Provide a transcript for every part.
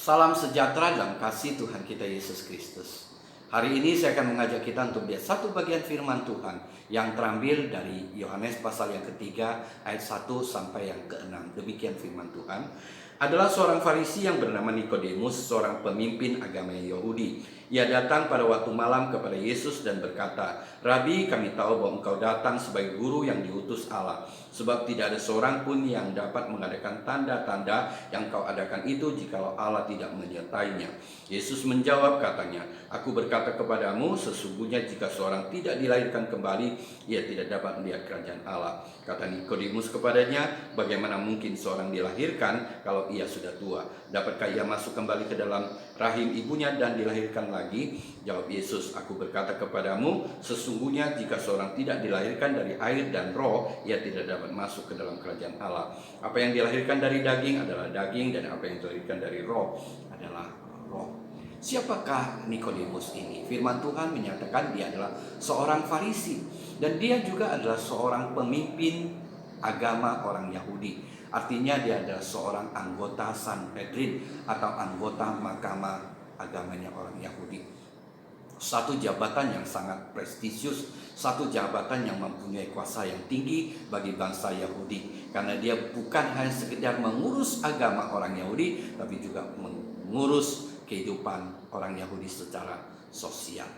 Salam sejahtera dan kasih Tuhan kita Yesus Kristus. Hari ini saya akan mengajak kita untuk lihat satu bagian firman Tuhan yang terambil dari Yohanes pasal yang ketiga ayat 1 sampai yang ke-6. Demikian firman Tuhan. Adalah seorang Farisi yang bernama Nikodemus, seorang pemimpin agama Yahudi. Ia datang pada waktu malam kepada Yesus dan berkata, "Rabi, kami tahu bahwa engkau datang sebagai guru yang diutus Allah. Sebab tidak ada seorang pun yang dapat mengadakan tanda-tanda yang kau adakan itu jikalau Allah tidak menyertainya." Yesus menjawab katanya, "Aku berkata kepadamu, sesungguhnya jika seorang tidak dilahirkan kembali, ia tidak dapat melihat kerajaan Allah." Kata Nikodemus kepadanya, "Bagaimana mungkin seorang dilahirkan kalau ia sudah tua? Dapatkah ia masuk kembali ke dalam rahim ibunya dan dilahirkan lagi?" Jawab Yesus, "Aku berkata kepadamu, sesungguhnya jika seorang tidak dilahirkan dari air dan roh, ia tidak dapat masuk ke dalam kerajaan Allah. Apa yang dilahirkan dari daging adalah daging, dan apa yang dilahirkan dari roh adalah roh." Siapakah Nikodemus ini? Firman Tuhan menyatakan dia adalah seorang Farisi, dan dia juga adalah seorang pemimpin agama orang Yahudi. Artinya dia adalah seorang anggota Sanhedrin atau anggota mahkamah agamanya orang Yahudi. Satu jabatan yang sangat prestisius, satu jabatan yang mempunyai kuasa yang tinggi bagi bangsa Yahudi. Karena dia bukan hanya sekedar mengurus agama orang Yahudi, tapi juga mengurus kehidupan orang Yahudi secara sosial.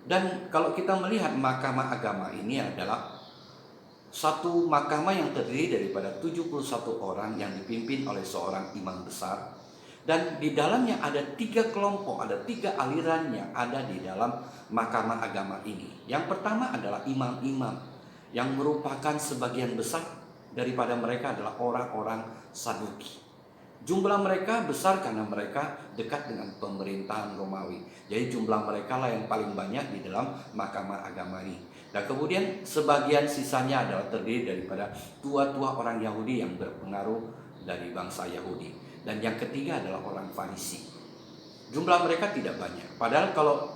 Dan kalau kita melihat mahkamah agama ini adalah satu mahkamah yang terdiri daripada 71 orang yang dipimpin oleh seorang imam besar. Dan di dalamnya ada 3 kelompok, ada 3 aliran yang ada di dalam mahkamah agama ini. Yang pertama adalah imam-imam, yang merupakan sebagian besar daripada mereka adalah orang-orang Saduki. Jumlah mereka besar karena mereka dekat dengan pemerintahan Romawi. Jadi jumlah mereka lah yang paling banyak di dalam mahkamah agama ini. Dan kemudian sebagian sisanya adalah terdiri daripada tua-tua orang Yahudi yang berpengaruh dari bangsa Yahudi. Dan yang ketiga adalah orang Farisi. Jumlah mereka tidak banyak. Padahal kalau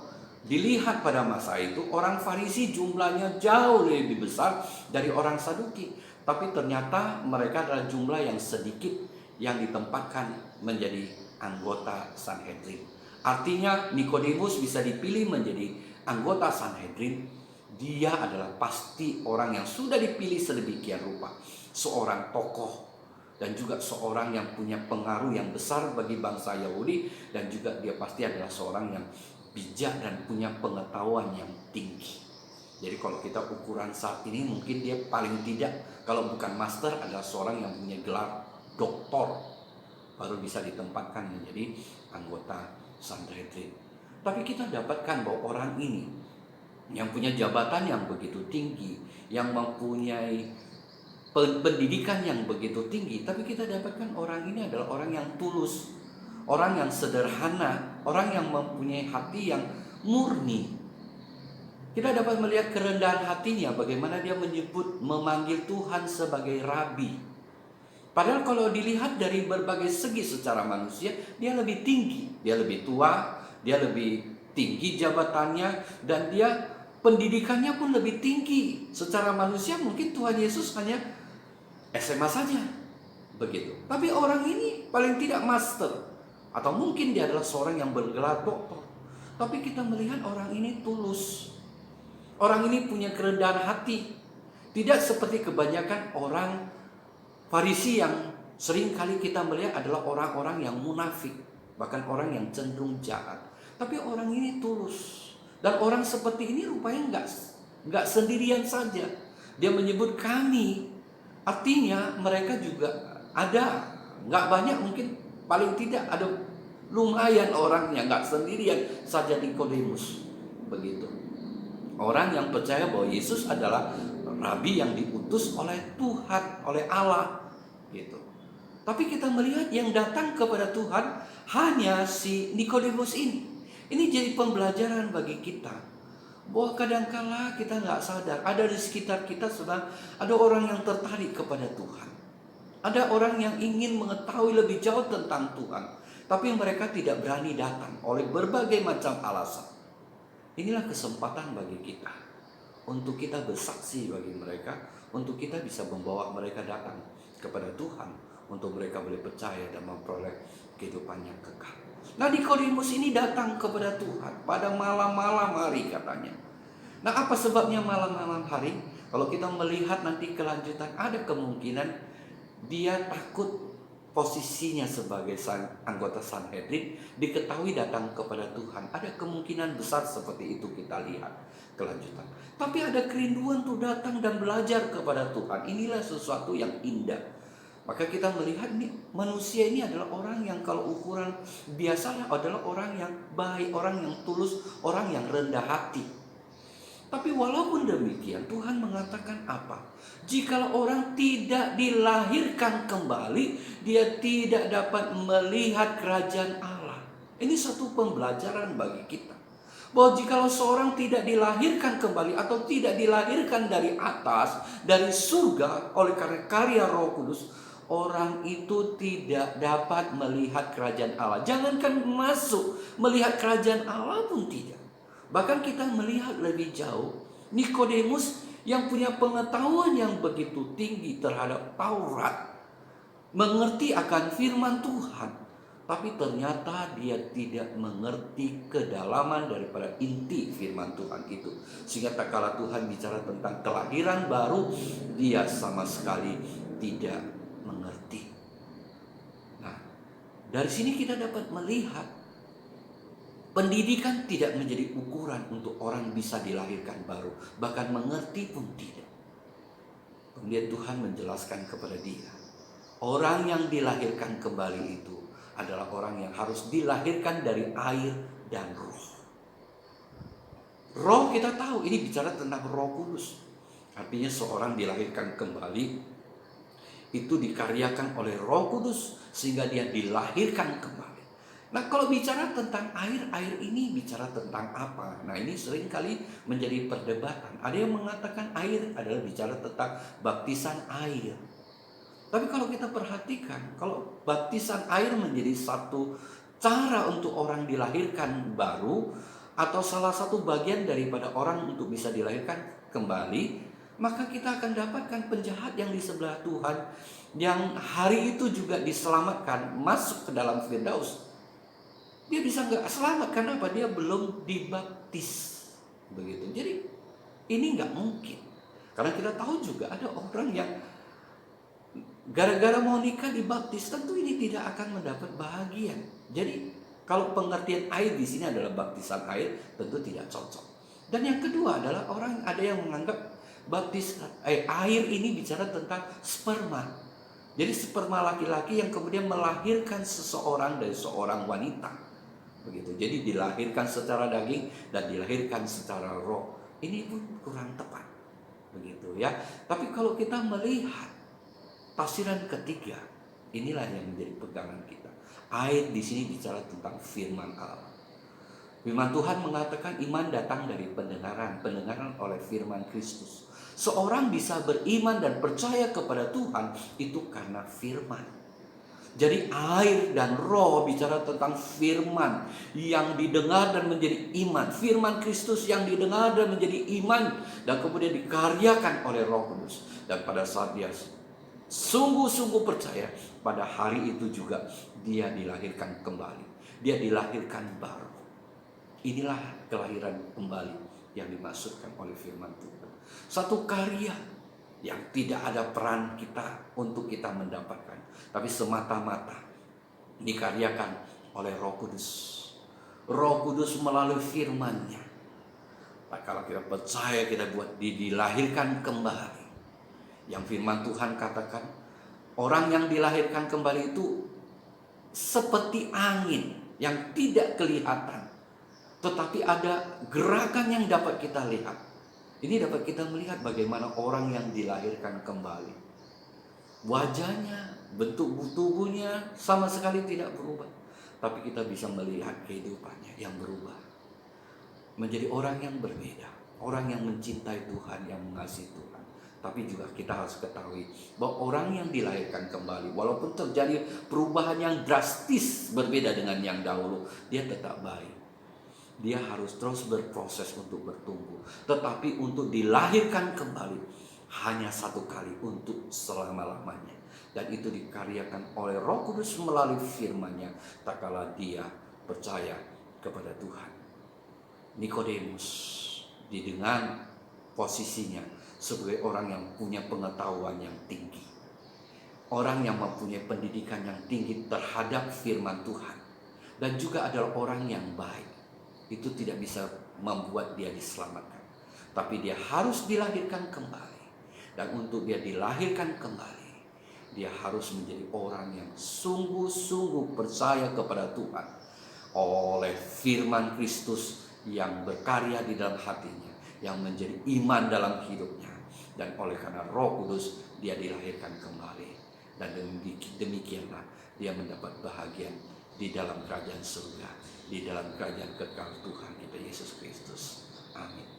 dilihat pada masa itu, orang Farisi jumlahnya jauh lebih besar dari orang Saduki. Tapi ternyata mereka adalah jumlah yang sedikit yang ditempatkan menjadi anggota Sanhedrin. Artinya Nikodemus bisa dipilih menjadi anggota Sanhedrin. Dia adalah pasti orang yang sudah dipilih sedemikian rupa, seorang tokoh dan juga seorang yang punya pengaruh yang besar bagi bangsa Yahudi, dan juga dia pasti adalah seorang yang bijak dan punya pengetahuan yang tinggi. Jadi kalau kita ukuran saat ini, mungkin dia paling tidak, kalau bukan master, adalah seorang yang punya gelar doktor, baru bisa ditempatkan menjadi anggota Sanhedrin. Tapi kita dapatkan bahwa orang ini yang punya jabatan yang begitu tinggi, yang mempunyai pendidikan yang begitu tinggi, tapi kita dapatkan orang ini adalah orang yang tulus, orang yang sederhana, orang yang mempunyai hati yang murni. Kita dapat melihat kerendahan hatinya, bagaimana dia memanggil Tuhan sebagai Rabi. Padahal kalau dilihat dari berbagai segi secara manusia, dia lebih tinggi, dia lebih tua, dia lebih tinggi jabatannya, dan dia pendidikannya pun lebih tinggi. Secara manusia mungkin Tuhan Yesus hanya SMA saja, begitu. Tapi orang ini paling tidak master, atau mungkin dia adalah seorang yang bergelar doktor. Tapi kita melihat orang ini tulus. Orang ini punya kerendahan hati. Tidak seperti kebanyakan orang Farisi yang sering kali kita melihat adalah orang-orang yang munafik, bahkan orang yang cenderung jahat. Tapi orang ini tulus. Dan orang seperti ini rupanya enggak sendirian saja. Dia menyebut kami. Artinya mereka juga ada, enggak banyak mungkin, paling tidak ada lumayan orang yang enggak sendirian saja Nikodemus. Begitu. Orang yang percaya bahwa Yesus adalah Rabi yang diutus oleh Tuhan, oleh Allah, gitu. Tapi kita melihat yang datang kepada Tuhan hanya si Nikodemus ini. Ini jadi pembelajaran bagi kita, bahwa kadangkala kita nggak sadar ada di sekitar kita sedang ada orang yang tertarik kepada Tuhan. Ada orang yang ingin mengetahui lebih jauh tentang Tuhan, tapi mereka tidak berani datang oleh berbagai macam alasan. Inilah kesempatan bagi kita untuk kita bersaksi bagi mereka, untuk kita bisa membawa mereka datang kepada Tuhan, untuk mereka boleh percaya dan memperoleh kehidupan yang kekal. Nah, Nikodemus ini datang kepada Tuhan pada malam-malam hari katanya. Nah, apa sebabnya malam-malam hari? Kalau kita melihat nanti kelanjutan, ada kemungkinan dia takut posisinya sebagai anggota Sanhedrin diketahui datang kepada Tuhan. Ada kemungkinan besar seperti itu, kita lihat kelanjutan. Tapi ada kerinduan untuk datang dan belajar kepada Tuhan. Inilah sesuatu yang indah. Maka kita melihat nih, manusia ini adalah orang yang kalau ukuran biasanya adalah orang yang baik, orang yang tulus, orang yang rendah hati. Tapi walaupun demikian, Tuhan mengatakan apa? Jikalau orang tidak dilahirkan kembali, dia tidak dapat melihat kerajaan Allah. Ini satu pembelajaran bagi kita, bahwa jikalau seorang tidak dilahirkan kembali atau tidak dilahirkan dari atas, dari surga oleh karya Roh Kudus, orang itu tidak dapat melihat kerajaan Allah. Jangankan masuk melihat kerajaan Allah pun tidak. Bahkan kita melihat lebih jauh, Nikodemus yang punya pengetahuan yang begitu tinggi terhadap Taurat, mengerti akan firman Tuhan, tapi ternyata dia tidak mengerti kedalaman daripada inti firman Tuhan itu. Sehingga tak kala Tuhan bicara tentang kelahiran baru, dia sama sekali tidak mengerti. Nah, dari sini kita dapat melihat pendidikan tidak menjadi ukuran untuk orang bisa dilahirkan baru, bahkan mengerti pun tidak. Kemudian Tuhan menjelaskan kepada dia, orang yang dilahirkan kembali itu adalah orang yang harus dilahirkan dari air dan roh. Roh kita tahu ini bicara tentang Roh Kudus. Artinya seorang dilahirkan kembali itu dikaryakan oleh Roh Kudus sehingga dia dilahirkan kembali. Nah, kalau bicara tentang air ini bicara tentang apa? Nah, ini seringkali menjadi perdebatan. Ada yang mengatakan air adalah bicara tentang baptisan air. Tapi kalau kita perhatikan, kalau baptisan air menjadi satu cara untuk orang dilahirkan baru, atau salah satu bagian daripada orang untuk bisa dilahirkan kembali, maka kita akan dapatkan penjahat yang di sebelah Tuhan, yang hari itu juga diselamatkan masuk ke dalam Firdaus. Dia bisa nggak selamat karena apa? Dia belum dibaptis, begitu. Jadi ini nggak mungkin, karena kita tahu juga ada orang yang gara-gara mau nikah dibaptis, tentu ini tidak akan mendapat bahagia. Jadi kalau pengertian air di sini adalah baptisan air, tentu tidak cocok. Dan yang kedua adalah orang, ada yang menganggap air ini bicara tentang sperma. Jadi sperma laki-laki yang kemudian melahirkan seseorang dari seorang wanita. Begitu. Jadi dilahirkan secara daging dan dilahirkan secara roh. Ini pun kurang tepat. Begitu ya. Tapi kalau kita melihat tafsiran ketiga, inilah yang menjadi pegangan kita. Ayat di sini bicara tentang firman Allah. Firman Tuhan mengatakan iman datang dari pendengaran oleh firman Kristus. Seorang bisa beriman dan percaya kepada Tuhan itu karena firman. Jadi air dan roh bicara tentang firman yang didengar dan menjadi iman. Firman Kristus yang didengar dan menjadi iman dan kemudian dikaryakan oleh Roh Kudus. Dan pada saat dia sungguh-sungguh percaya, pada hari itu juga dia dilahirkan kembali. Dia dilahirkan baru. Inilah kelahiran kembali yang dimaksudkan oleh firman Tuhan. Satu karya yang tidak ada peran kita untuk kita mendapatkan, tapi semata-mata dikaryakan oleh Roh Kudus. Roh Kudus melalui firman-Nya. Nah, kalau kita percaya, kita buat dilahirkan kembali. Yang firman Tuhan katakan, orang yang dilahirkan kembali itu seperti angin yang tidak kelihatan, tetapi ada gerakan yang dapat kita lihat. Ini dapat kita melihat bagaimana orang yang dilahirkan kembali. Wajahnya, bentuk tubuhnya sama sekali tidak berubah, tapi kita bisa melihat kehidupannya yang berubah. Menjadi orang yang berbeda, orang yang mencintai Tuhan, yang mengasihi Tuhan. Tapi juga kita harus ketahui bahwa orang yang dilahirkan kembali, walaupun terjadi perubahan yang drastis berbeda dengan yang dahulu, dia tetap baik. Dia harus terus berproses untuk bertumbuh. Tetapi untuk dilahirkan kembali hanya satu kali untuk selama-lamanya. dan itu dikaryakan oleh Roh Kudus melalui firman-Nya tak kala dia percaya kepada Tuhan. Nikodemus dengan posisinya sebagai orang yang punya pengetahuan yang tinggi, orang yang mempunyai pendidikan yang tinggi terhadap firman Tuhan, dan juga adalah orang yang baik, itu tidak bisa membuat dia diselamatkan. Tapi dia harus dilahirkan kembali. Dan untuk dia dilahirkan kembali, dia harus menjadi orang yang sungguh-sungguh percaya kepada Tuhan oleh firman Kristus yang berkarya di dalam hatinya, yang menjadi iman dalam hidupnya. Dan oleh karena Roh Kudus, dia dilahirkan kembali. Dan demikianlah dia mendapat bahagian di dalam kerajaan surga, di dalam kerajaan kekal Tuhan kita Yesus Kristus. Amin.